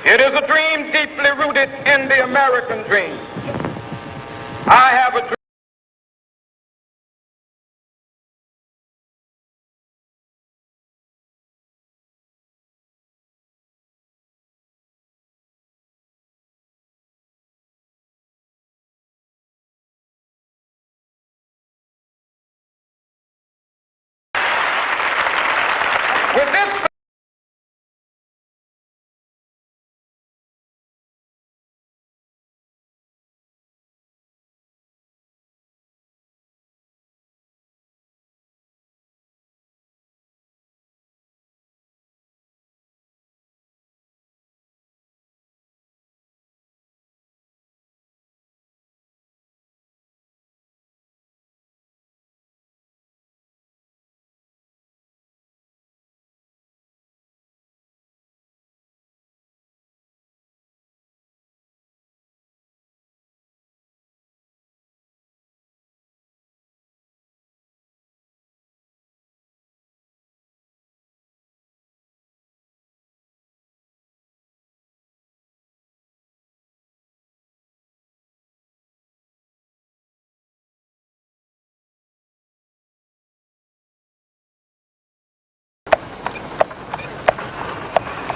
It is a dream deeply rooted in the American dream. I have a dream. With this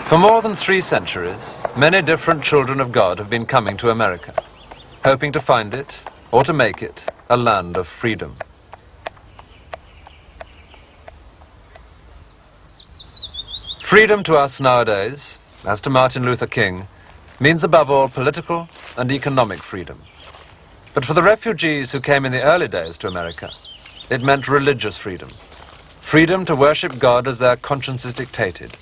For more than 3 centuries, many different children of God have been coming to America, hoping to find it, or to make it, a land of freedom. Freedom to us nowadays, as to Martin Luther King, means above all political and economic freedom. But for the refugees who came in the early days to America, it meant religious freedom. Freedom to worship God as their consciences dictated.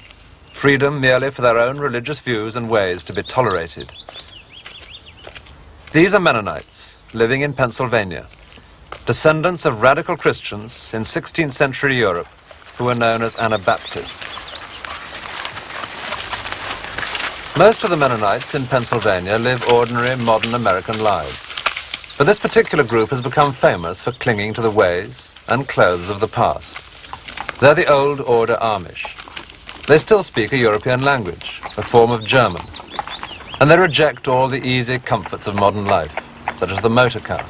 Freedom merely for their own religious views and ways to be tolerated. These are Mennonites living in Pennsylvania, descendants of radical Christians in 16th century Europe who were known as Anabaptists. Most of the Mennonites in Pennsylvania live ordinary modern American lives, but this particular group has become famous for clinging to the ways and clothes of the past. They're the old order Amish. They still speak a European language, a form of German, and they reject all the easy comforts of modern life, such as the motor car.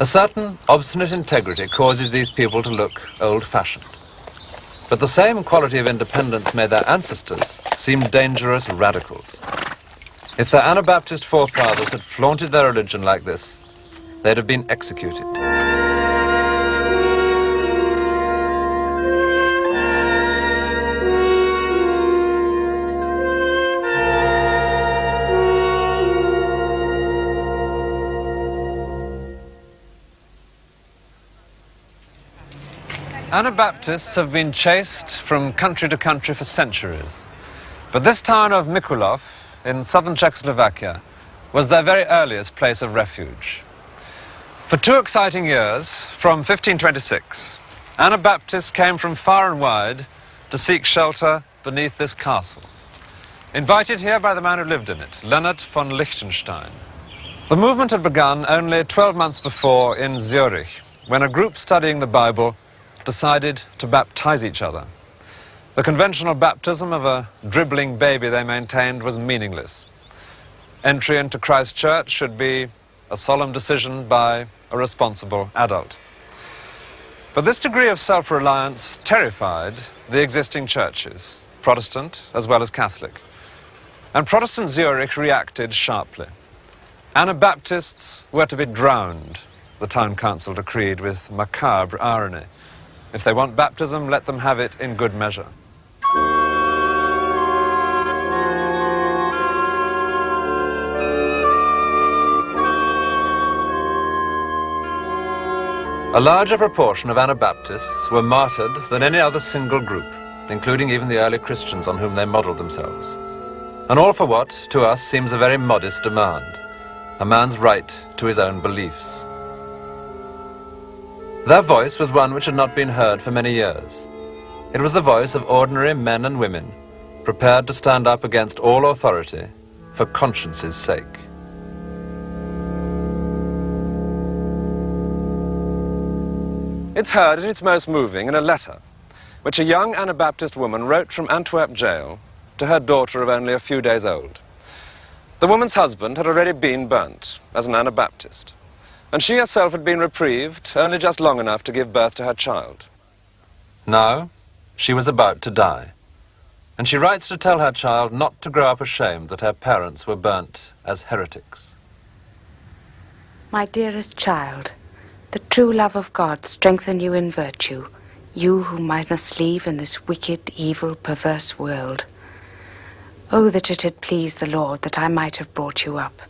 A certain obstinate integrity causes these people to look old-fashioned. But the same quality of independence made their ancestors seem dangerous radicals. If their Anabaptist forefathers had flaunted their religion like this, they'd have been executed. Anabaptists have been chased from country to country for centuries. But this town of Mikulov in southern Czechoslovakia was their very earliest place of refuge. For 2 exciting years, from 1526, Anabaptists came from far and wide to seek shelter beneath this castle, invited here by the man who lived in it, Leonard von Liechtenstein. The movement had begun only 12 months before in Zurich, when a group studying the Bible decided to baptize each other. The conventional baptism of a dribbling baby, they maintained, was meaningless. Entry into Christ's church should be a solemn decision by a responsible adult. But this degree of self-reliance terrified the existing churches, Protestant as well as Catholic. And Protestant Zurich reacted sharply. Anabaptists were to be drowned, the town council decreed with macabre irony. If they want baptism, let them have it in good measure. A larger proportion of Anabaptists were martyred than any other single group, including even the early Christians on whom they modeled themselves. And all for what, to us, seems a very modest demand, a man's right to his own beliefs. Their voice was one which had not been heard for many years. It was the voice of ordinary men and women, prepared to stand up against all authority for conscience's sake. It's heard at its most moving in a letter, which a young Anabaptist woman wrote from Antwerp jail to her daughter of only a few days old. The woman's husband had already been burnt as an Anabaptist, and she herself had been reprieved only just long enough to give birth to her child. Now, she was about to die, and she writes to tell her child not to grow up ashamed that her parents were burnt as heretics. My dearest child, the true love of God strengthen you in virtue, you whom I must leave in this wicked, evil, perverse world. Oh, that it had pleased the Lord that I might have brought you up,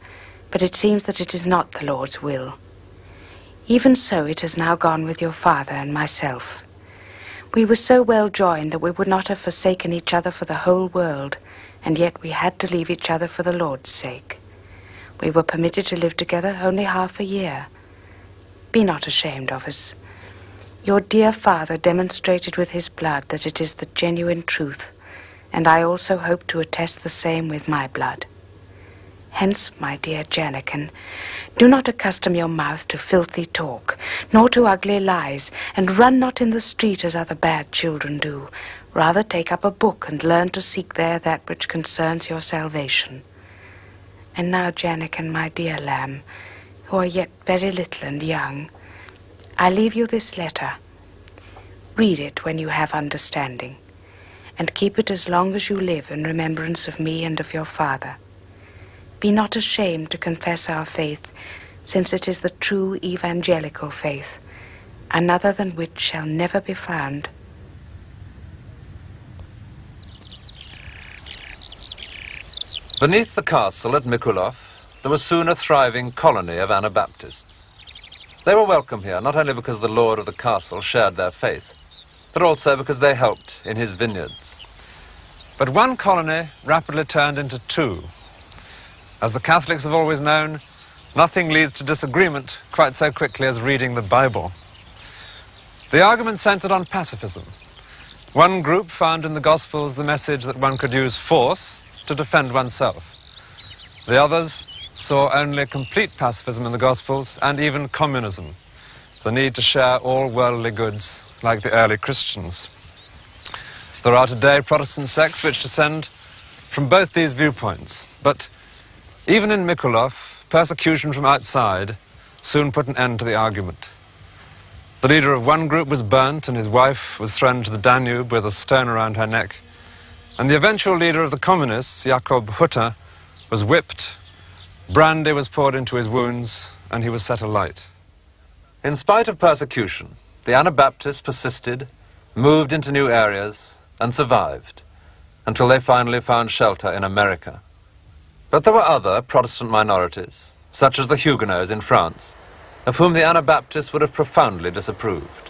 but it seems that it is not the Lord's will. Even so it has now gone with your father and myself. We were so well joined that we would not have forsaken each other for the whole world, and yet we had to leave each other for the Lord's sake. We were permitted to live together only half a year. Be not ashamed of us. Your dear father demonstrated with his blood that it is the genuine truth, and I also hope to attest the same with my blood. Hence, my dear Jannikin, do not accustom your mouth to filthy talk, nor to ugly lies, and run not in the street as other bad children do. Rather take up a book and learn to seek there that which concerns your salvation. And now, Jannikin, my dear lamb, who are yet very little and young, I leave you this letter. Read it when you have understanding, and keep it as long as you live in remembrance of me and of your father. Be not ashamed to confess our faith, since it is the true evangelical faith, another than which shall never be found. Beneath the castle at Mikulov, there was soon a thriving colony of Anabaptists. They were welcome here, not only because the lord of the castle shared their faith, but also because they helped in his vineyards. But one colony rapidly turned into two. As the Catholics have always known, nothing leads to disagreement quite so quickly as reading the Bible. The argument centered on pacifism. One group found in the Gospels the message that one could use force to defend oneself. The others saw only complete pacifism in the Gospels and even communism, the need to share all worldly goods like the early Christians. There are today Protestant sects which descend from both these viewpoints, but even in Mikulov, persecution from outside soon put an end to the argument. The leader of one group was burnt and his wife was thrown into the Danube with a stone around her neck. And the eventual leader of the communists, Jakob Hutter, was whipped, brandy was poured into his wounds, and he was set alight. In spite of persecution, the Anabaptists persisted, moved into new areas, and survived, until they finally found shelter in America. But there were other Protestant minorities, such as the Huguenots in France, of whom the Anabaptists would have profoundly disapproved.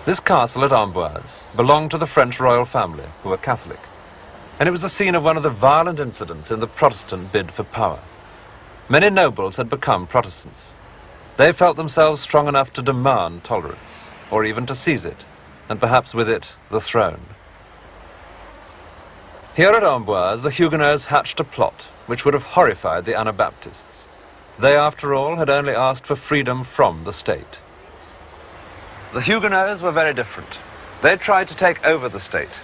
This castle at Amboise belonged to the French royal family, who were Catholic, and it was the scene of one of the violent incidents in the Protestant bid for power. Many nobles had become Protestants. They felt themselves strong enough to demand tolerance, or even to seize it, and perhaps with it, the throne. Here at Amboise, the Huguenots hatched a plot which would have horrified the Anabaptists. They, after all, had only asked for freedom from the state. The Huguenots were very different. They tried to take over the state,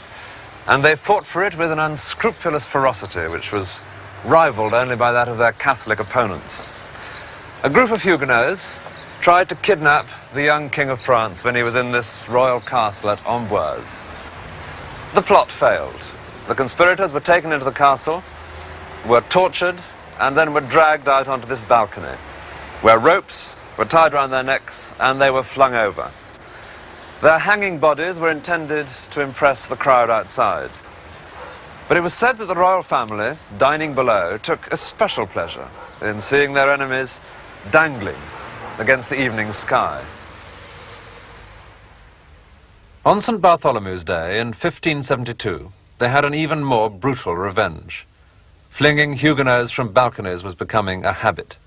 and they fought for it with an unscrupulous ferocity which was rivaled only by that of their Catholic opponents. A group of Huguenots tried to kidnap the young King of France when he was in this royal castle at Amboise. The plot failed. The conspirators were taken into the castle, were tortured, and then were dragged out onto this balcony, where ropes were tied around their necks and they were flung over. Their hanging bodies were intended to impress the crowd outside. But it was said that the royal family, dining below, took a special pleasure in seeing their enemies dangling against the evening sky. On St. Bartholomew's Day in 1572, they had an even more brutal revenge. Flinging Huguenots from balconies was becoming a habit.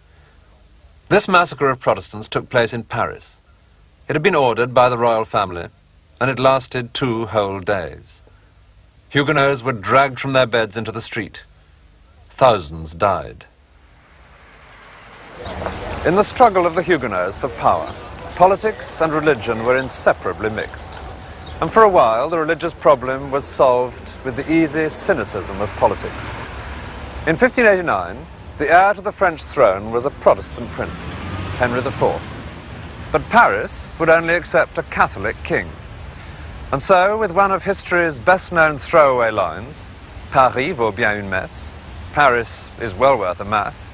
This massacre of Protestants took place in Paris. It had been ordered by the royal family, and it lasted 2 whole days. Huguenots were dragged from their beds into the street. Thousands died. In the struggle of the Huguenots for power, politics and religion were inseparably mixed. And for a while, the religious problem was solved with the easy cynicism of politics. In 1589, the heir to the French throne was a Protestant prince, Henry IV. But Paris would only accept a Catholic king. And so, with one of history's best-known throwaway lines, Paris vaut bien une messe, Paris is well worth a mass,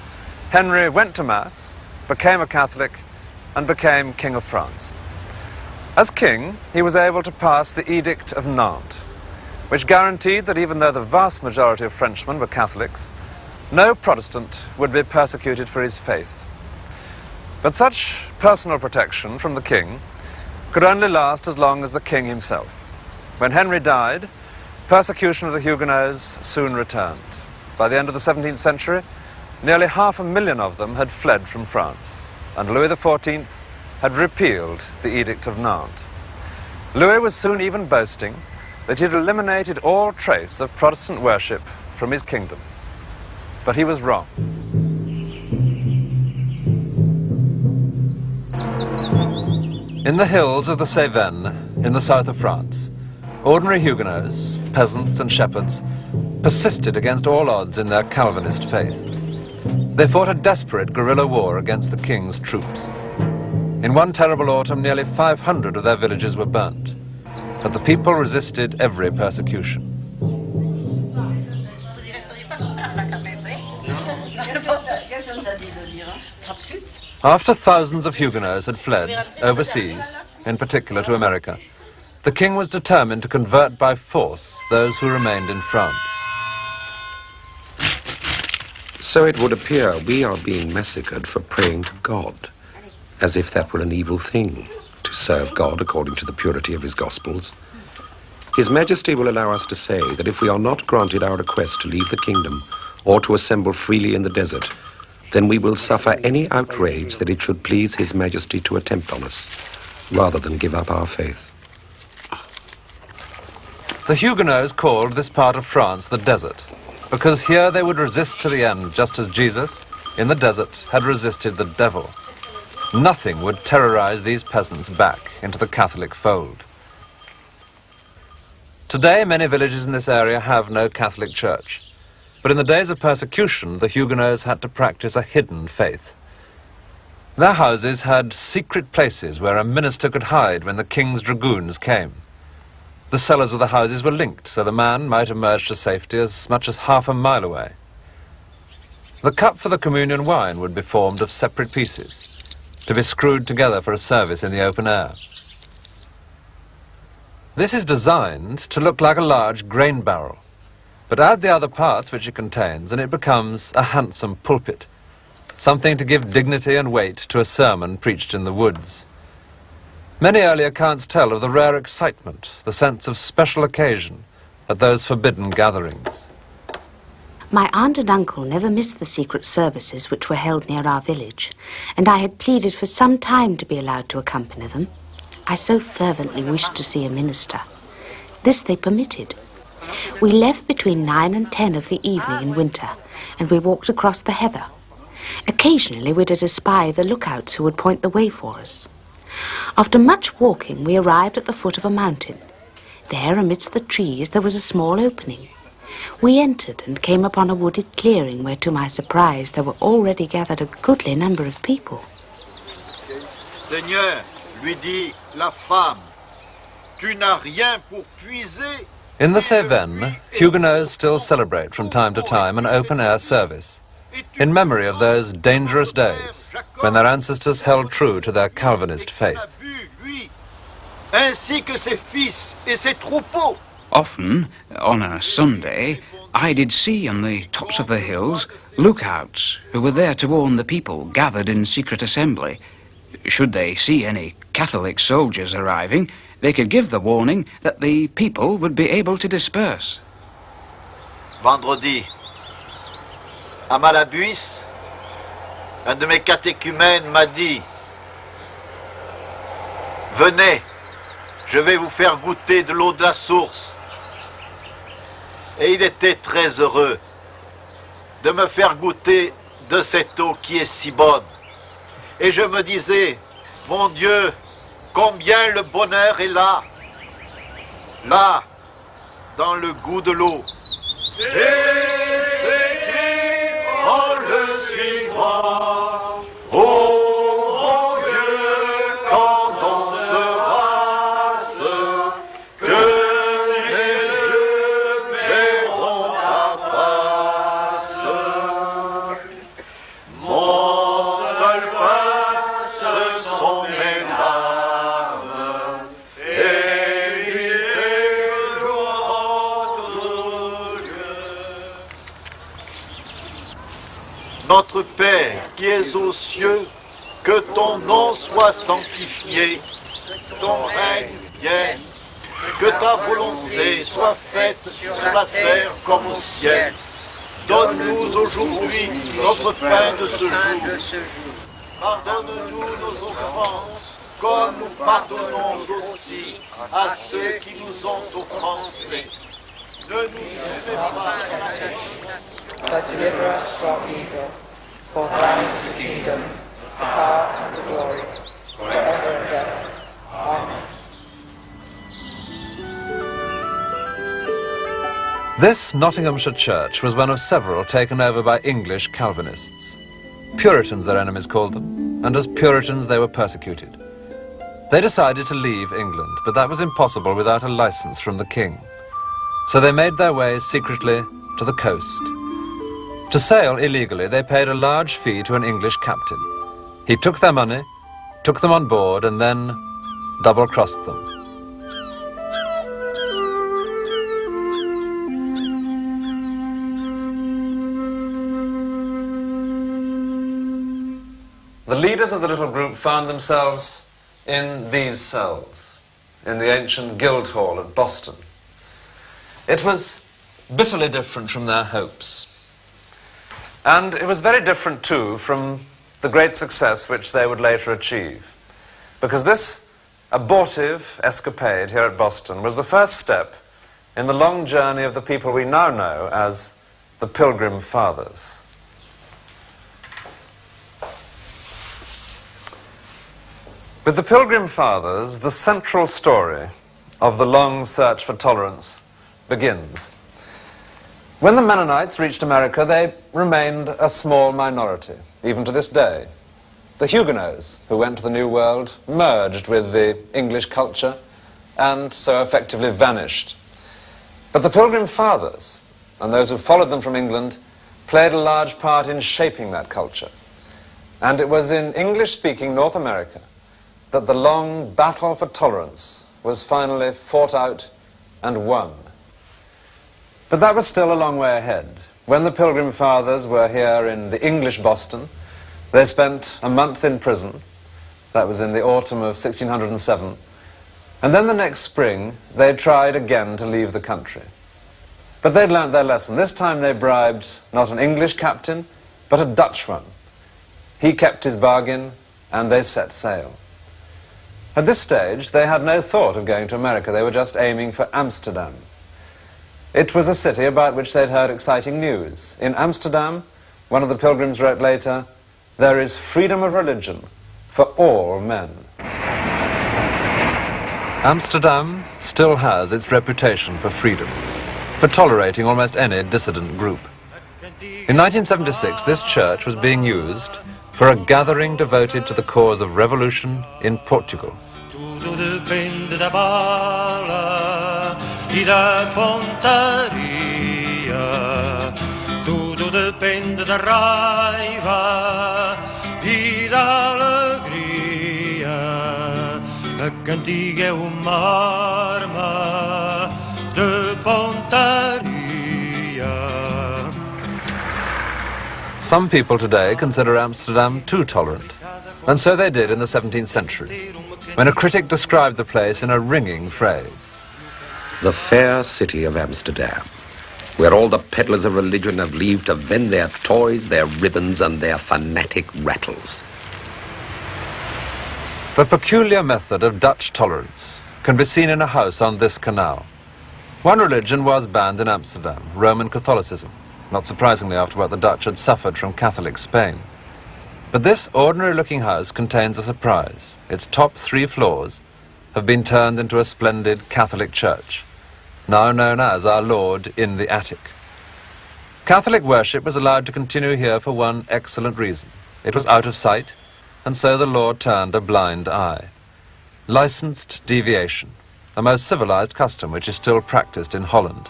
Henry went to mass, became a Catholic, and became King of France. As king, he was able to pass the Edict of Nantes, which guaranteed that even though the vast majority of Frenchmen were Catholics, no Protestant would be persecuted for his faith. But such personal protection from the king could only last as long as the king himself. When Henry died, persecution of the Huguenots soon returned. By the end of the 17th century, nearly 500,000 of them had fled from France, and Louis XIV had repealed the Edict of Nantes. Louis was soon even boasting that he had eliminated all trace of Protestant worship from his kingdom. But he was wrong. In the hills of the Cévennes, in the south of France, ordinary Huguenots, peasants and shepherds, persisted against all odds in their Calvinist faith. They fought a desperate guerrilla war against the king's troops. In one terrible autumn, nearly 500 of their villages were burnt, but the people resisted every persecution. After thousands of Huguenots had fled overseas, in particular to America, the king was determined to convert by force those who remained in France. So it would appear we are being massacred for praying to God, as if that were an evil thing, to serve God according to the purity of his Gospels. His Majesty will allow us to say that if we are not granted our request to leave the kingdom or to assemble freely in the desert, then we will suffer any outrage that it should please His Majesty to attempt on us, rather than give up our faith. The Huguenots called this part of France the desert, because here they would resist to the end, just as Jesus, in the desert, had resisted the devil. Nothing would terrorize these peasants back into the Catholic fold. Today, many villages in this area have no Catholic church. But in the days of persecution, the Huguenots had to practice a hidden faith. Their houses had secret places where a minister could hide when the king's dragoons came. The cellars of the houses were linked, so the man might emerge to safety as much as half a mile away. The cup for the communion wine would be formed of separate pieces, to be screwed together for a service in the open air. This is designed to look like a large grain barrel, but add the other parts which it contains and it becomes a handsome pulpit, something to give dignity and weight to a sermon preached in the woods. Many early accounts tell of the rare excitement, the sense of special occasion at those forbidden gatherings. My aunt and uncle never missed the secret services which were held near our village, and I had pleaded for some time to be allowed to accompany them. I so fervently wished to see a minister. This they permitted. We left between 9 and 10 of the evening in winter, and we walked across the heather. Occasionally we did espy the lookouts who would point the way for us. After much walking, we arrived at the foot of a mountain. There, amidst the trees, there was a small opening. We entered and came upon a wooded clearing where, to my surprise, there were already gathered a goodly number of people. Seigneur, lui dit la femme, tu n'as rien pour puiser. In the Cévennes, Huguenots still celebrate from time to time an open-air service, in memory of those dangerous days when their ancestors held true to their Calvinist faith. Ainsi que ses fils et ses troupeaux. Often, on a Sunday, I did see on the tops of the hills lookouts who were there to warn the people gathered in secret assembly. Should they see any Catholic soldiers arriving, they could give the warning that the people would be able to disperse. Vendredi, à Malabuis, un de mes catéchumènes m'a dit « Venez, je vais vous faire goûter de l'eau de la source. » Et il était très heureux de me faire goûter de cette eau qui est si bonne. Et je me disais, Mon Dieu, combien le bonheur est là, là, dans le goût de l'eau. Et c'est qui en le suivra, oh mon Dieu, quand on sera ce que les yeux verront ta face. Mon seul pain, ce sont mes larmes, et il Notre Père qui es aux cieux, que ton nom soit sanctifié, ton règne vienne, que ta volonté soit faite sur la terre comme au ciel. Donne-nous aujourd'hui notre pain de ce jour. Pardonne-nous nos offenses, comme nous pardonnons aussi à ceux qui nous ont offensés. Ne nous laissez pas but deliver us from evil. For thine is the kingdom, the power, and the glory, forever and ever. Amen. This Nottinghamshire church was one of several taken over by English Calvinists. Puritans, their enemies called them, and as Puritans they were persecuted. They decided to leave England, but that was impossible without a license from the king. So they made their way secretly to the coast. To sail illegally, they paid a large fee to an English captain. He took their money, took them on board, and then double-crossed them. The leaders of the little group found themselves in these cells, in the ancient Guildhall at Boston. It was bitterly different from their hopes. And it was very different, too, from the great success which they would later achieve. Because this abortive escapade here at Boston was the first step in the long journey of the people we now know as the Pilgrim Fathers. With the Pilgrim Fathers, the central story of the long search for tolerance begins. When the Mennonites reached America, they remained a small minority, even to this day. The Huguenots, who went to the New World, merged with the English culture and so effectively vanished. But the Pilgrim Fathers, and those who followed them from England, played a large part in shaping that culture. And it was in English-speaking North America that the long battle for tolerance was finally fought out and won. But that was still a long way ahead. When the Pilgrim Fathers were here in the English Boston, they spent a month in prison. That was in the autumn of 1607. And then the next spring, they tried again to leave the country. But they'd learned their lesson. This time they bribed not an English captain, but a Dutch one. He kept his bargain, and they set sail. At this stage, they had no thought of going to America. They were just aiming for Amsterdam. It was a city about which they'd heard exciting news. In Amsterdam, one of the pilgrims wrote later, "There is freedom of religion for all men." Amsterdam still has its reputation for freedom, for tolerating almost any dissident group. In 1976, this church was being used for a gathering devoted to the cause of revolution in Portugal. Tudo depende da bala e da pontaria. Tudo depende da raiva e da alegria. A cantiga é uma arma de pontaria. Some people today consider Amsterdam too tolerant, and so they did in the 17th century, when a critic described the place in a ringing phrase. The fair city of Amsterdam, where all the peddlers of religion have leave to vend their toys, their ribbons, and their fanatic rattles. The peculiar method of Dutch tolerance can be seen in a house on this canal. One religion was banned in Amsterdam, Roman Catholicism, not surprisingly after what the Dutch had suffered from Catholic Spain. But this ordinary-looking house contains a surprise. Its top 3 floors have been turned into a splendid Catholic church, now known as Our Lord in the Attic. Catholic worship was allowed to continue here for one excellent reason. It was out of sight, and so the Lord turned a blind eye. Licensed deviation, a most civilized custom which is still practiced in Holland.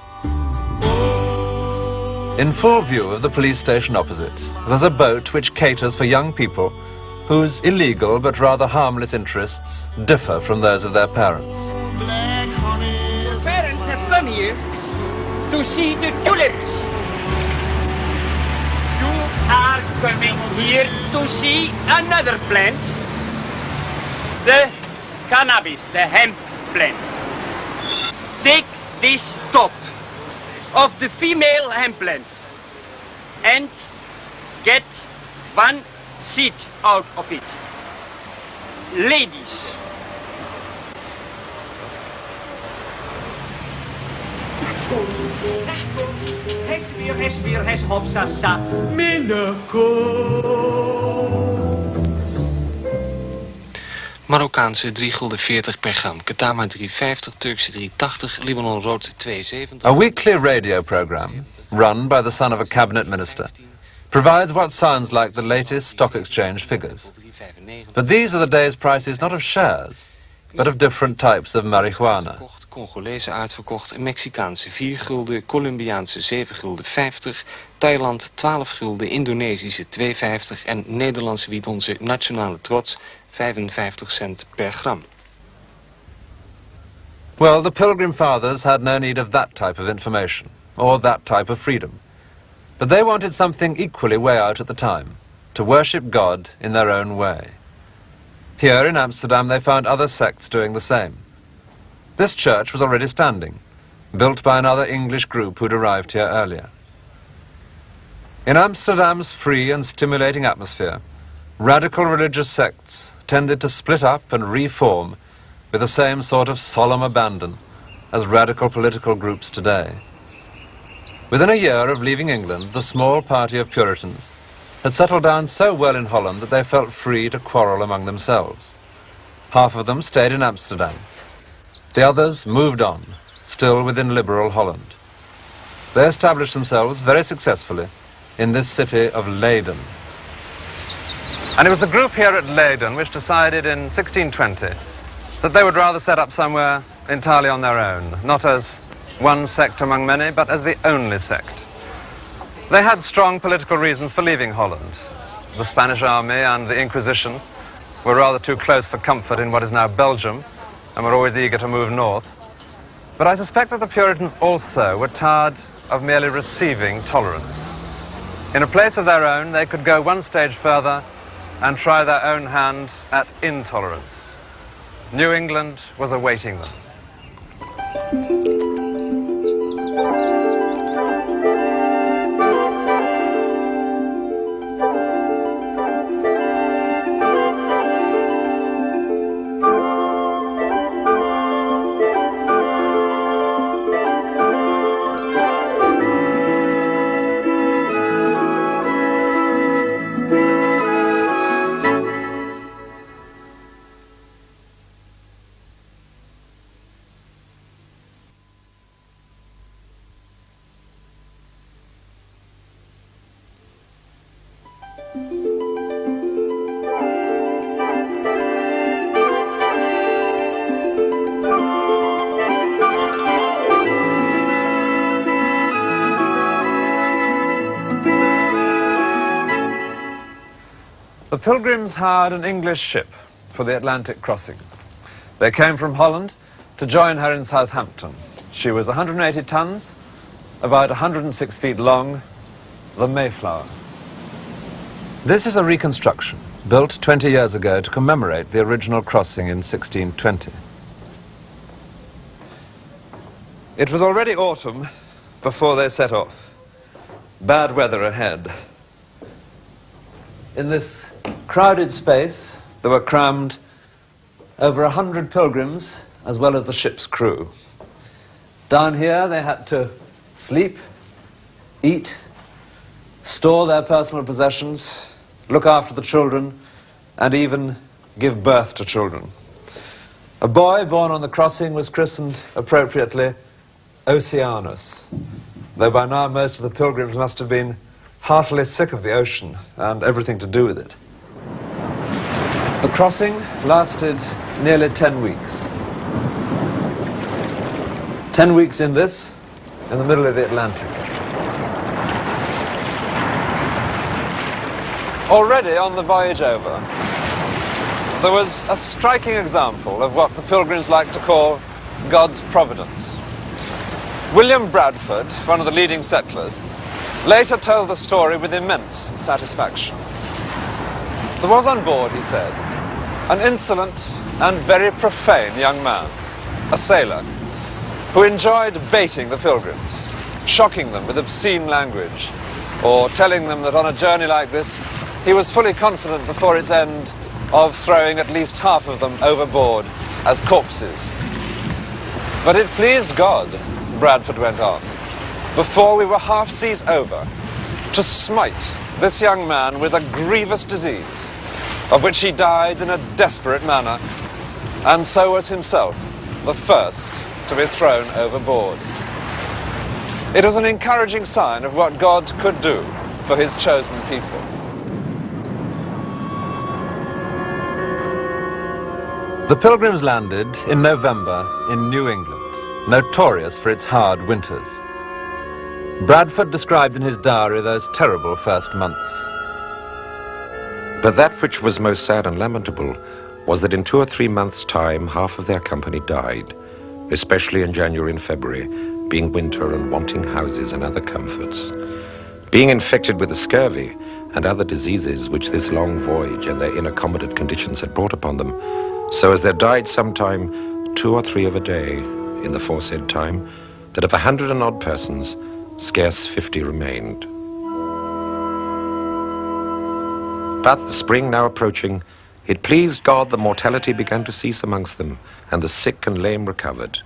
In full view of the police station opposite, there's a boat which caters for young people whose illegal but rather harmless interests differ from those of their parents. The parents have come here to see the tulips. You are coming here to see another plant, the cannabis, the hemp plant. Take this top of the female hemp plant and get 1 seed out of it. Ladies. Hes hopsasa, Marokkaanse 3,40 gulden per gram, Katama 3,50, Turkse 3,80, Libanon rood 2,70. A weekly radio program, run by the son of a cabinet minister, provides what sounds like the latest stock exchange figures. But these are the day's prices not of shares, but of different types of marijuana. Congolese uitverkocht, Mexicaanse 4 gulden, Colombiaanse 7,50 gulden, Thailand 12 gulden, Indonesische 2,50 en Nederlandse wiet, onze nationale trots, 55 cent per gram. Well, the Pilgrim Fathers had no need of that type of information, or that type of freedom. But they wanted something equally way out at the time, to worship God in their own way. Here in Amsterdam they found other sects doing the same. This church was already standing, built by another English group who'd arrived here earlier. In Amsterdam's free and stimulating atmosphere, radical religious sects tended to split up and reform with the same sort of solemn abandon as radical political groups today. Within a year of leaving England, the small party of Puritans had settled down so well in Holland that they felt free to quarrel among themselves. Half of them stayed in Amsterdam. The others moved on, still within liberal Holland. They established themselves very successfully in this city of Leiden. And it was the group here at Leiden which decided in 1620 that they would rather set up somewhere entirely on their own, not as one sect among many, but as the only sect. They had strong political reasons for leaving Holland. The Spanish army and the Inquisition were rather too close for comfort in what is now Belgium, and were always eager to move north. But I suspect that the Puritans also were tired of merely receiving tolerance. In a place of their own, they could go one stage further and try their own hand at intolerance. New England was awaiting them. The Pilgrims hired an English ship for the Atlantic crossing. They came from Holland to join her in Southampton. She was 180 tons, about 106 feet long, the Mayflower. This is a reconstruction built 20 years ago to commemorate the original crossing in 1620. It was already autumn before they set off. Bad weather ahead. In this crowded space, there were crammed over 100 pilgrims, as well as the ship's crew. Down here, they had to sleep, eat, store their personal possessions, look after the children, and even give birth to children. A boy born on the crossing was christened, appropriately, Oceanus, though by now most of the pilgrims must have been heartily sick of the ocean and everything to do with it. The crossing lasted nearly 10 weeks. 10 weeks in this, in the middle of the Atlantic. Already on the voyage over, there was a striking example of what the pilgrims like to call God's providence. William Bradford, one of the leading settlers, later told the story with immense satisfaction. There was on board, he said, an insolent and very profane young man, a sailor, who enjoyed baiting the pilgrims, shocking them with obscene language, or telling them that on a journey like this, he was fully confident before its end of throwing at least half of them overboard as corpses. But it pleased God, Bradford went on, before we were half seas over, to smite this young man with a grievous disease, of which he died in a desperate manner, and so was himself the first to be thrown overboard. It was an encouraging sign of what God could do for his chosen people. The Pilgrims landed in November in New England, notorious for its hard winters. Bradford described in his diary those terrible first months. But that which was most sad and lamentable was that in 2 or 3 months' time, half of their company died, especially in January and February, being winter and wanting houses and other comforts. Being infected with the scurvy and other diseases which this long voyage and their inaccommodated conditions had brought upon them, so as there died sometime 2 or 3 of a day in the foresaid time, that of 100 and odd persons, scarce 50 remained. But the spring now approaching, it pleased God that mortality began to cease amongst them, and the sick and lame recovered.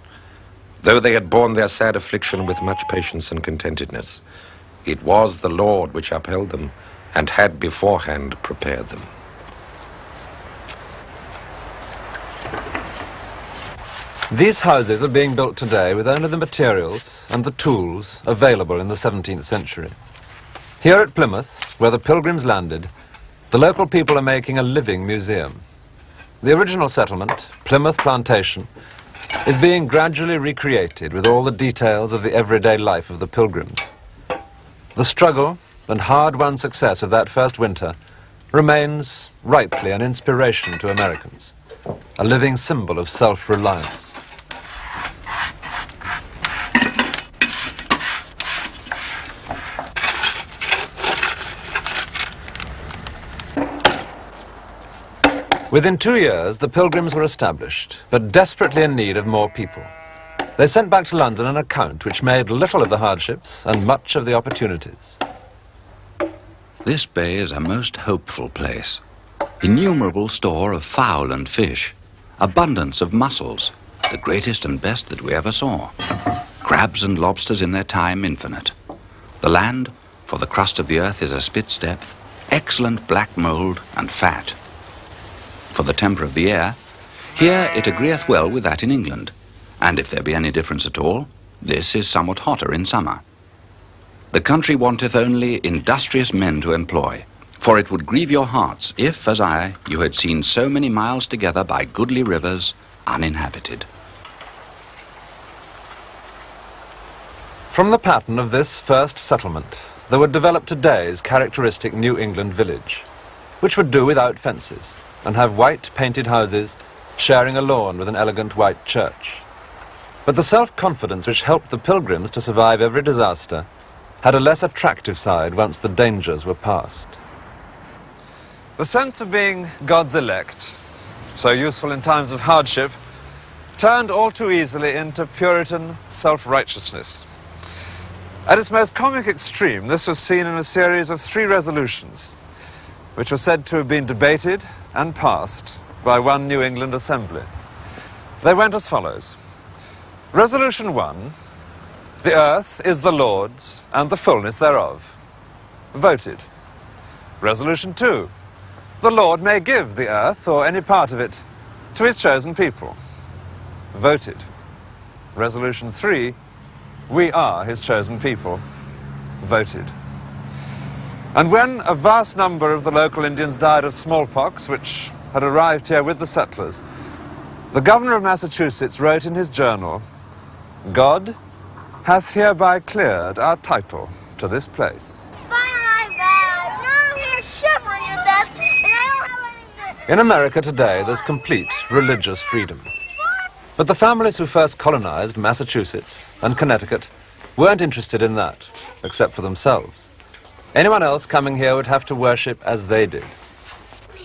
Though they had borne their sad affliction with much patience and contentedness, it was the Lord which upheld them, and had beforehand prepared them. These houses are being built today with only the materials and the tools available in the 17th century. Here at Plymouth, where the Pilgrims landed, the local people are making a living museum. The original settlement, Plymouth Plantation, is being gradually recreated with all the details of the everyday life of the Pilgrims. The struggle and hard-won success of that first winter remains rightly an inspiration to Americans, a living symbol of self-reliance. Within 2 years, the Pilgrims were established, but desperately in need of more people. They sent back to London an account which made little of the hardships and much of the opportunities. This bay is a most hopeful place. Innumerable store of fowl and fish, abundance of mussels, the greatest and best that we ever saw. Crabs and lobsters in their time infinite. The land, for the crust of the earth is a spit's depth, excellent black mould and fat. For the temper of the air, here it agreeth well with that in England, and if there be any difference at all, this is somewhat hotter in summer. The country wanteth only industrious men to employ, for it would grieve your hearts if, as I, you had seen so many miles together by goodly rivers uninhabited. From the pattern of this first settlement, there would develop today's characteristic New England village, which would do without fences and have white painted houses sharing a lawn with an elegant white church. But the self-confidence which helped the Pilgrims to survive every disaster had a less attractive side once the dangers were past. The sense of being God's elect, so useful in times of hardship, turned all too easily into Puritan self-righteousness. At its most comic extreme, this was seen in a series of 3 resolutions, which were said to have been debated and passed by one New England assembly. They went as follows. Resolution 1, the earth is the Lord's and the fullness thereof. Voted. Resolution 2. The Lord may give the earth, or any part of it, to his chosen people. Voted. Resolution 3. We are his chosen people. Voted. And when a vast number of the local Indians died of smallpox, which had arrived here with the settlers, the governor of Massachusetts wrote in his journal, God hath hereby cleared our title to this place. In America today, there's complete religious freedom. But the families who first colonized Massachusetts and Connecticut weren't interested in that, except for themselves. Anyone else coming here would have to worship as they did.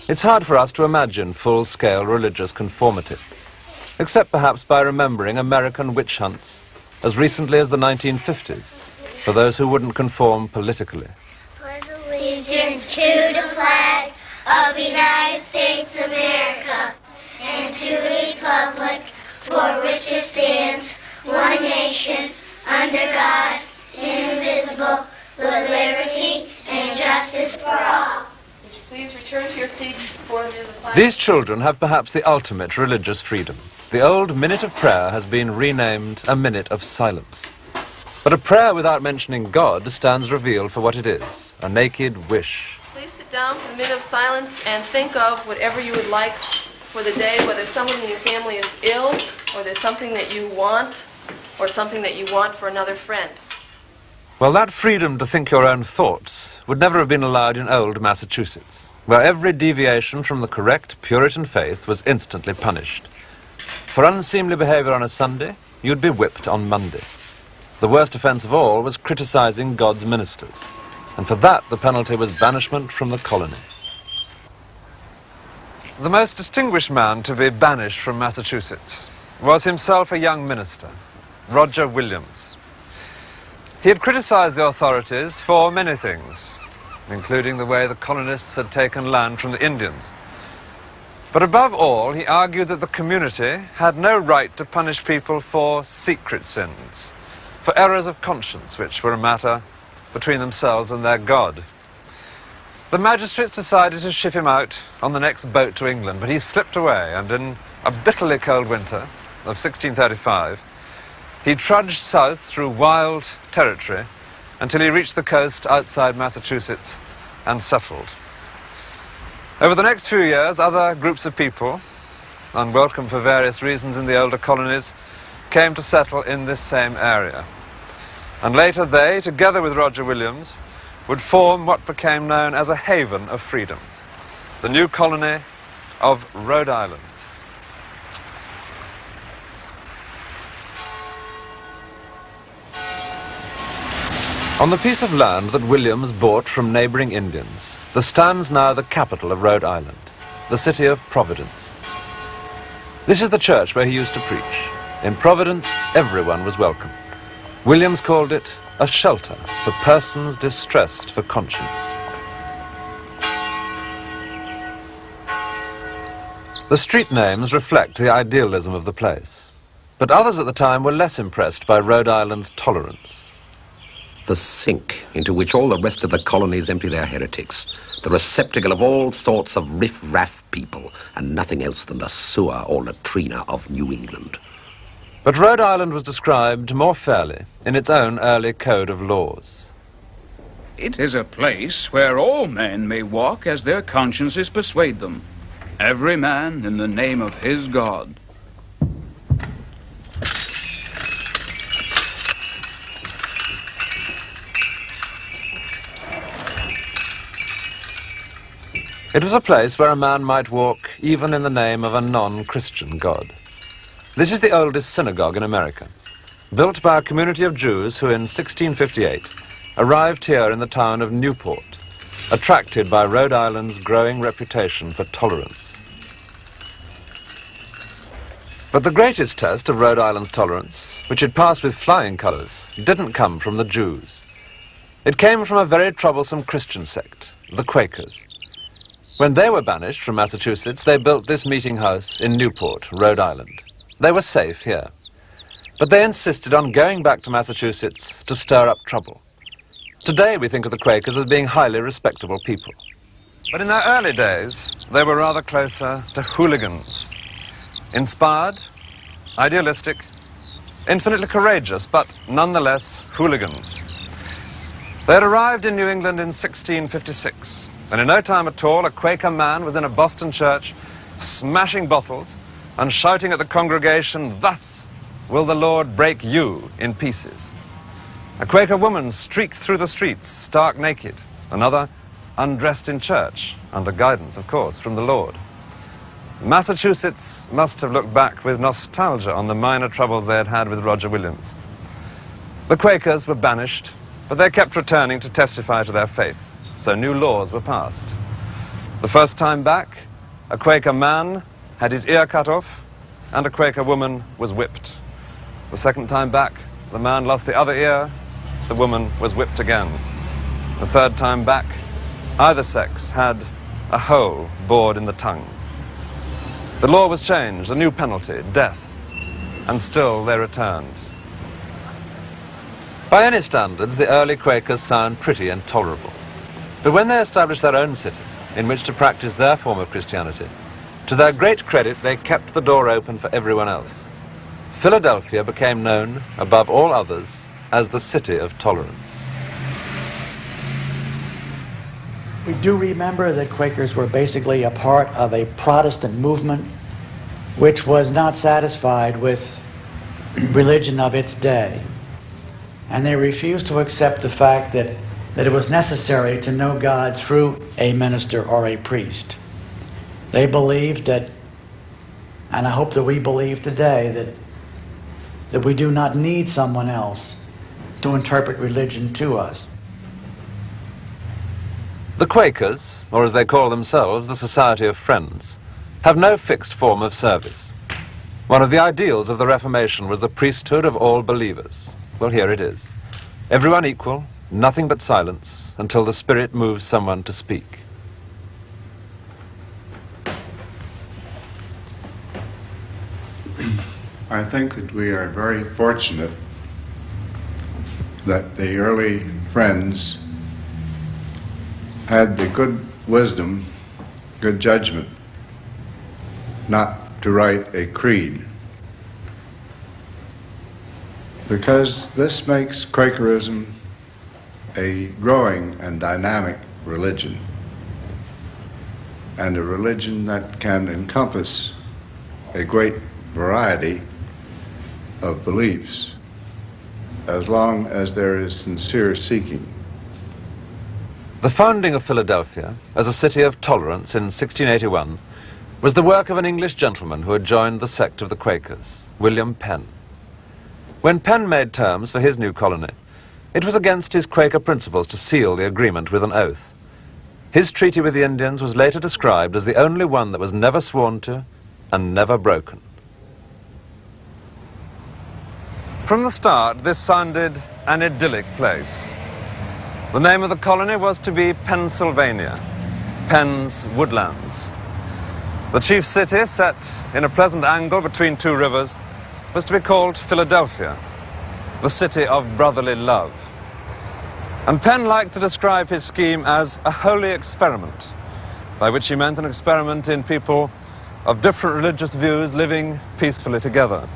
It's hard for us to imagine full-scale religious conformity, except perhaps by remembering American witch hunts as recently as the 1950s, for those who wouldn't conform politically. Pledge allegiance to the flag of the United States of America and to the republic for which it stands, one nation, under God, indivisible, with liberty and justice for all. Would you please return to your seats for the minute of silence? These children have perhaps the ultimate religious freedom. The old minute of prayer has been renamed a minute of silence. But a prayer without mentioning God stands revealed for what it is, a naked wish. Please sit down for the minute of silence and think of whatever you would like for the day, whether someone in your family is ill, or there's something that you want, or something that you want for another friend. Well, that freedom to think your own thoughts would never have been allowed in old Massachusetts, where every deviation from the correct Puritan faith was instantly punished. For unseemly behavior on a Sunday, you'd be whipped on Monday. The worst offense of all was criticizing God's ministers, and for that the penalty was banishment from the colony. The most distinguished man to be banished from Massachusetts was himself a young minister, Roger Williams. He had criticized the authorities for many things, including the way the colonists had taken land from the Indians. But above all, he argued that the community had no right to punish people for secret sins, for errors of conscience, which were a matter between themselves and their God. The magistrates decided to ship him out on the next boat to England, but he slipped away, and in a bitterly cold winter of 1635, he trudged south through wild territory until he reached the coast outside Massachusetts and settled. Over the next few years, other groups of people, unwelcome for various reasons in the older colonies, came to settle in this same area. And later they, together with Roger Williams, would form what became known as a haven of freedom, the new colony of Rhode Island. On the piece of land that Williams bought from neighboring Indians, there stands now the capital of Rhode Island, the city of Providence. This is the church where he used to preach. In Providence, everyone was welcome. Williams called it a shelter for persons distressed for conscience. The street names reflect the idealism of the place, but others at the time were less impressed by Rhode Island's tolerance. The sink into which all the rest of the colonies empty their heretics, the receptacle of all sorts of riff-raff people, and nothing else than the sewer or latrina of New England. But Rhode Island was described more fairly in its own early code of laws. It is a place where all men may walk as their consciences persuade them, every man in the name of his God. It was a place where a man might walk even in the name of a non-Christian God. This is the oldest synagogue in America, built by a community of Jews who in 1658 arrived here in the town of Newport, attracted by Rhode Island's growing reputation for tolerance. But the greatest test of Rhode Island's tolerance, which had passed with flying colors, didn't come from the Jews. It came from a very troublesome Christian sect, the Quakers. When they were banished from Massachusetts, they built this meeting house in Newport, Rhode Island. They were safe here, but they insisted on going back to Massachusetts to stir up trouble. Today we think of the Quakers as being highly respectable people. But in their early days, they were rather closer to hooligans. Inspired, idealistic, infinitely courageous, but nonetheless hooligans. They had arrived in New England in 1656, and in no time at all, a Quaker man was in a Boston church smashing bottles and shouting at the congregation, "Thus will the Lord break you in pieces." A Quaker woman streaked through the streets, stark naked. Another undressed in church, under guidance, of course, from the Lord. Massachusetts must have looked back with nostalgia on the minor troubles they had had with Roger Williams. The Quakers were banished, but they kept returning to testify to their faith, so new laws were passed. The first time back, a Quaker man had his ear cut off, and a Quaker woman was whipped. The second time back, the man lost the other ear, the woman was whipped again. The third time back, either sex had a hole bored in the tongue. The law was changed, a new penalty, death, and still they returned. By any standards, the early Quakers sound pretty and tolerable. But when they established their own city, in which to practice their form of Christianity, to their great credit, they kept the door open for everyone else. Philadelphia became known, above all others, as the city of tolerance. We do remember that Quakers were basically a part of a Protestant movement which was not satisfied with religion of its day. And they refused to accept the fact that it was necessary to know God through a minister or a priest. They believed that, and I hope that we believe today, that we do not need someone else to interpret religion to us. The Quakers, or as they call themselves, the Society of Friends, have no fixed form of service. One of the ideals of the Reformation was the priesthood of all believers. Well, here it is. Everyone equal, nothing but silence, until the Spirit moves someone to speak. I think that we are very fortunate that the early Friends had the good wisdom, good judgment, not to write a creed. Because this makes Quakerism a growing and dynamic religion, and a religion that can encompass a great variety of beliefs, as long as there is sincere seeking. The founding of Philadelphia as a city of tolerance in 1681 was the work of an English gentleman who had joined the sect of the Quakers, William Penn. When Penn made terms for his new colony, it was against his Quaker principles to seal the agreement with an oath. His treaty with the Indians was later described as the only one that was never sworn to and never broken. From the start, this sounded an idyllic place. The name of the colony was to be Pennsylvania, Penn's Woodlands. The chief city, set in a pleasant angle between two rivers, was to be called Philadelphia, the city of brotherly love. And Penn liked to describe his scheme as a holy experiment, by which he meant an experiment in people of different religious views living peacefully together.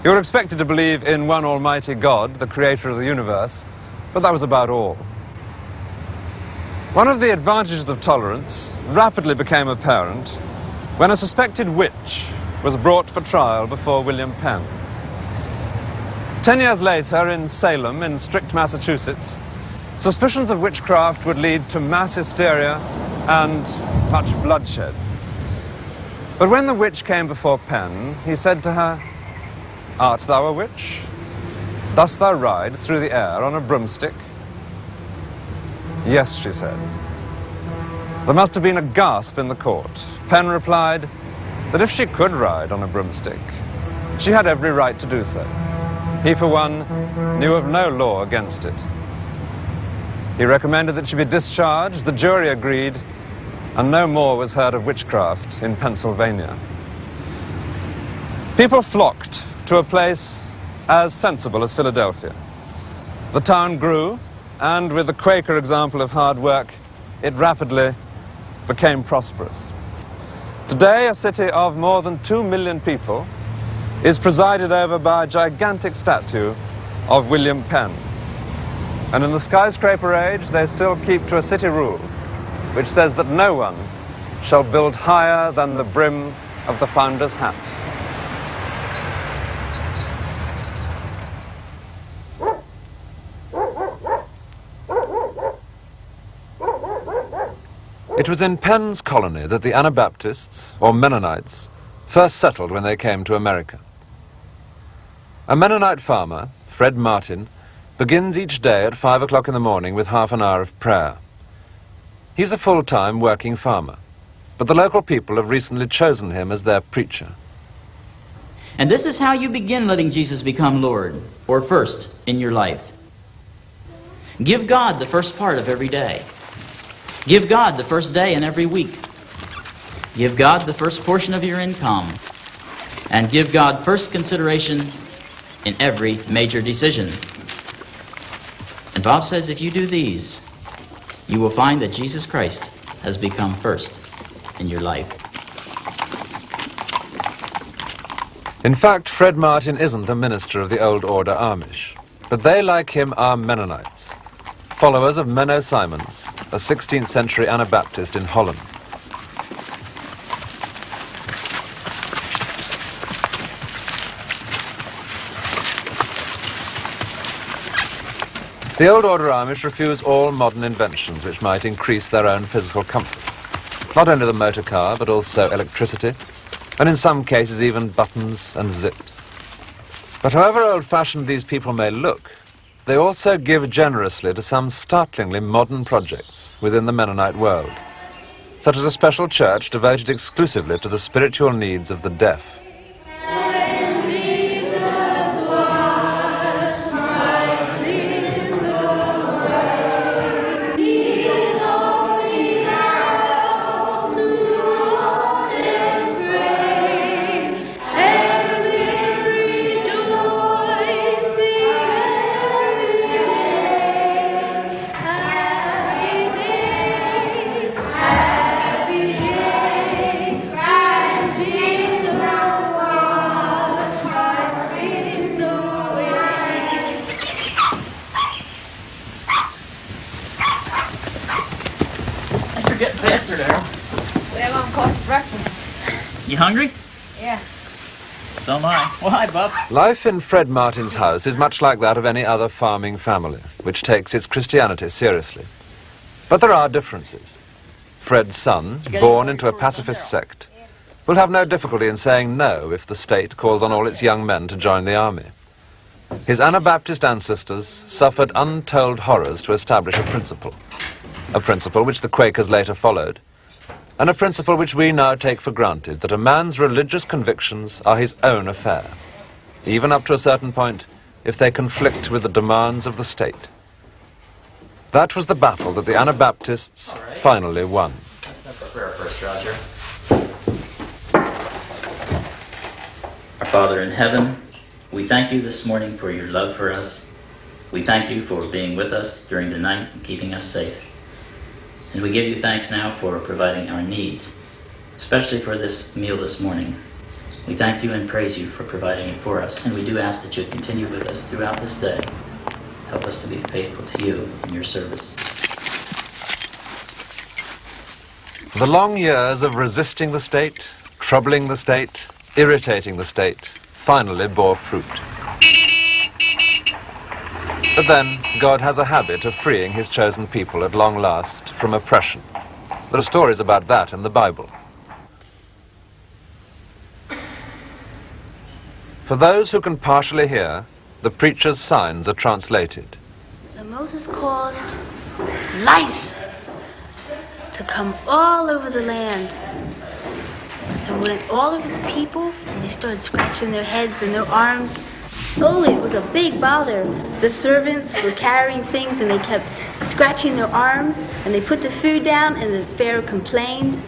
You were expected to believe in one almighty God, the creator of the universe, but that was about all. One of the advantages of tolerance rapidly became apparent when a suspected witch was brought for trial before William Penn. 10 years later, in Salem, in Strict, Massachusetts, suspicions of witchcraft would lead to mass hysteria and much bloodshed. But when the witch came before Penn, he said to her, "Art thou a witch? Dost thou ride through the air on a broomstick?" "Yes," she said. There must have been a gasp in the court. Penn replied that if she could ride on a broomstick, she had every right to do so. He, for one, knew of no law against it. He recommended that she be discharged, the jury agreed, and no more was heard of witchcraft in Pennsylvania. People flocked to a place as sensible as Philadelphia. The town grew, and with the Quaker example of hard work, it rapidly became prosperous. Today, a city of more than 2 million people is presided over by a gigantic statue of William Penn. And in the skyscraper age, they still keep to a city rule, which says that no one shall build higher than the brim of the founder's hat. It was in Penn's colony that the Anabaptists, or Mennonites, first settled when they came to America. A Mennonite farmer, Fred Martin, begins each day at 5 o'clock in the morning with half an hour of prayer. He's a full-time working farmer, but the local people have recently chosen him as their preacher. And this is how you begin letting Jesus become Lord, or first in your life. Give God the first part of every day. Give God the first day in every week. Give God the first portion of your income. And give God first consideration in every major decision. And Bob says if you do these, you will find that Jesus Christ has become first in your life. In fact, Fred Martin isn't a minister of the old order Amish, but they, like him, are Mennonites, followers of Menno Simons, a 16th century Anabaptist in Holland. The old order Amish refuse all modern inventions which might increase their own physical comfort. Not only the motor car, but also electricity, and in some cases even buttons and zips. But however old-fashioned these people may look, they also give generously to some startlingly modern projects within the Mennonite world, such as a special church devoted exclusively to the spiritual needs of the deaf. You hungry? Yeah. So am I. Well, hi, Bob. Life in Fred Martin's house is much like that of any other farming family, which takes its Christianity seriously. But there are differences. Fred's son, born into a pacifist sect, will have no difficulty in saying no if the state calls on all its young men to join the army. His Anabaptist ancestors suffered untold horrors to establish a principle which the Quakers later followed, and a principle which we now take for granted, that a man's religious convictions are his own affair, even up to a certain point, if they conflict with the demands of the state. That was the battle that the Anabaptists finally won. Let's have a prayer first, Roger. Our Father in heaven, we thank you this morning for your love for us. We thank you for being with us during the night and keeping us safe. And we give you thanks now for providing our needs, especially for this meal this morning. We thank you and praise you for providing it for us, and we do ask that you continue with us throughout this day. Help us to be faithful to you in your service. The long years of resisting the state, troubling the state, irritating the state, finally bore fruit. But then, God has a habit of freeing his chosen people at long last from oppression. There are stories about that in the Bible. For those who can partially hear, the preacher's signs are translated. So Moses caused lice to come all over the land and went all over the people, and they started scratching their heads and their arms. Oh, it was a big bother. The servants were carrying things and they kept scratching their arms, and they put the food down, and the Pharaoh complained.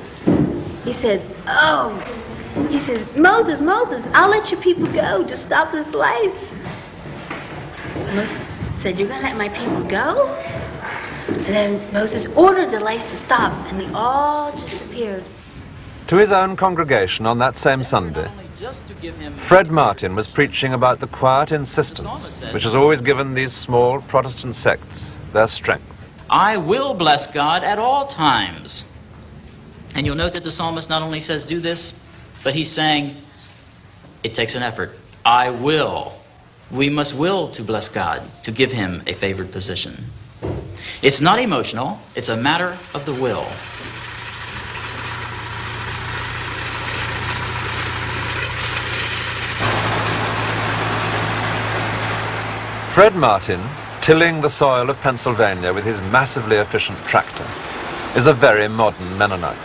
He said, Moses, Moses, I'll let your people go to stop this lice. Moses said, you're going to let my people go? And then Moses ordered the lights to stop, and they all disappeared. To his own congregation on that same Sunday, Fred Martin was preaching about the quiet insistence which has always given these small Protestant sects their strength. I will bless God at all times. And you'll note that the psalmist not only says do this, but he's saying it takes an effort. I will. We must will to bless God, to give him a favored position. It's not emotional, it's a matter of the will. Fred Martin, tilling the soil of Pennsylvania with his massively efficient tractor, is a very modern Mennonite.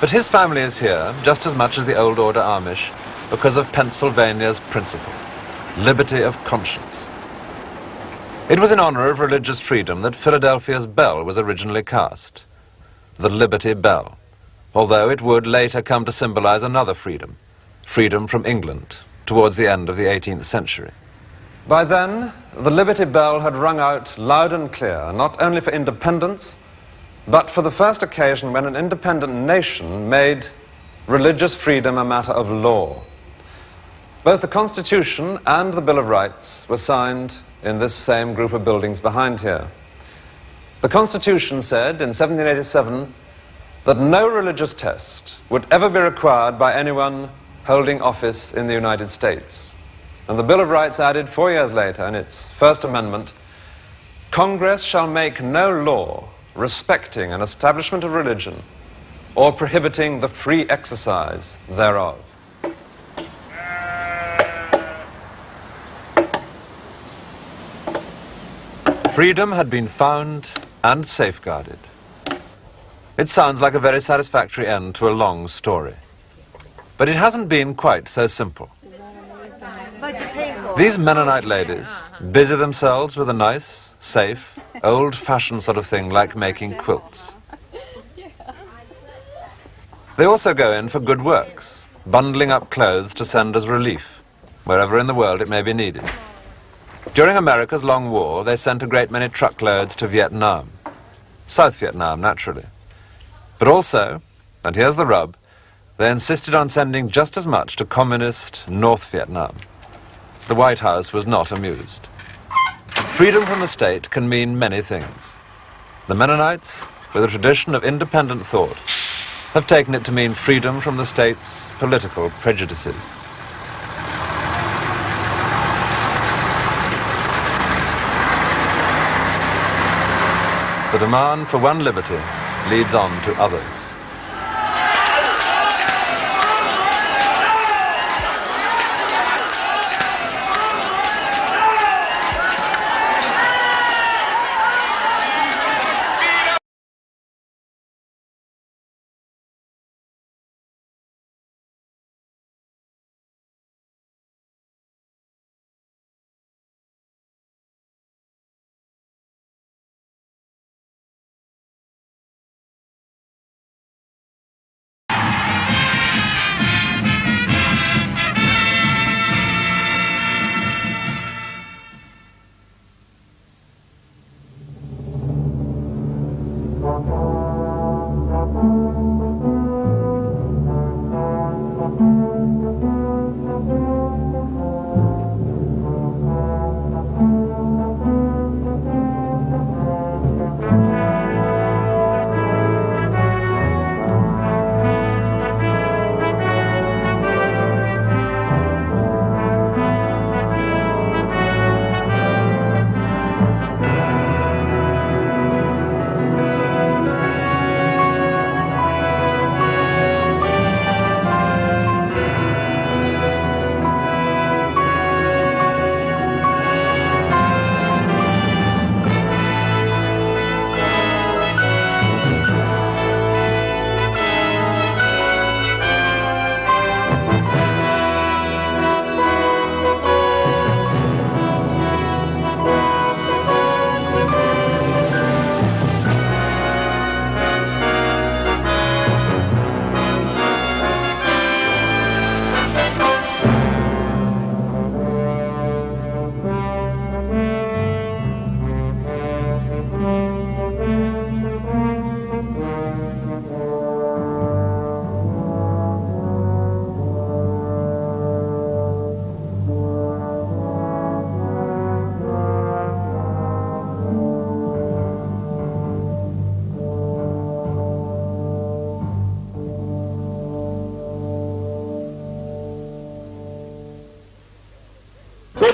But his family is here, just as much as the Old Order Amish, because of Pennsylvania's principle, liberty of conscience. It was in honor of religious freedom that Philadelphia's bell was originally cast, the Liberty Bell, although it would later come to symbolize another freedom, freedom from England, towards the end of the 18th century. By then, the Liberty Bell had rung out loud and clear, not only for independence, but for the first occasion when an independent nation made religious freedom a matter of law. Both the Constitution and the Bill of Rights were signed in this same group of buildings behind here. The Constitution said in 1787 that no religious test would ever be required by anyone holding office in the United States. And the Bill of Rights added 4 years later in its First Amendment, Congress shall make no law respecting an establishment of religion or prohibiting the free exercise thereof. Freedom had been found and safeguarded. It sounds like a very satisfactory end to a long story. But it hasn't been quite so simple. These Mennonite ladies busy themselves with a nice, safe, old-fashioned sort of thing like making quilts. They also go in for good works, bundling up clothes to send as relief, wherever in the world it may be needed. During America's long war, they sent a great many truckloads to Vietnam. South Vietnam, naturally. But also, and here's the rub, they insisted on sending just as much to communist North Vietnam. The White House was not amused. Freedom from the state can mean many things. The Mennonites, with a tradition of independent thought, have taken it to mean freedom from the state's political prejudices. The demand for one liberty leads on to others.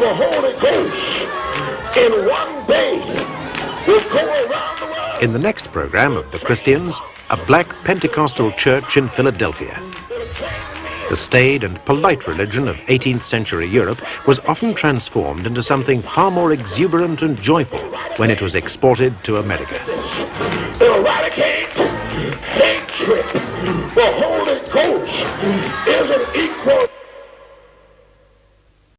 the Holy Ghost in one day will go around the world. In the next program of The Christians, a black Pentecostal church in Philadelphia. The staid and polite religion of 18th century Europe was often transformed into something far more exuberant and joyful when it was exported to America. Eradicate hatred. The Holy Ghost is an equal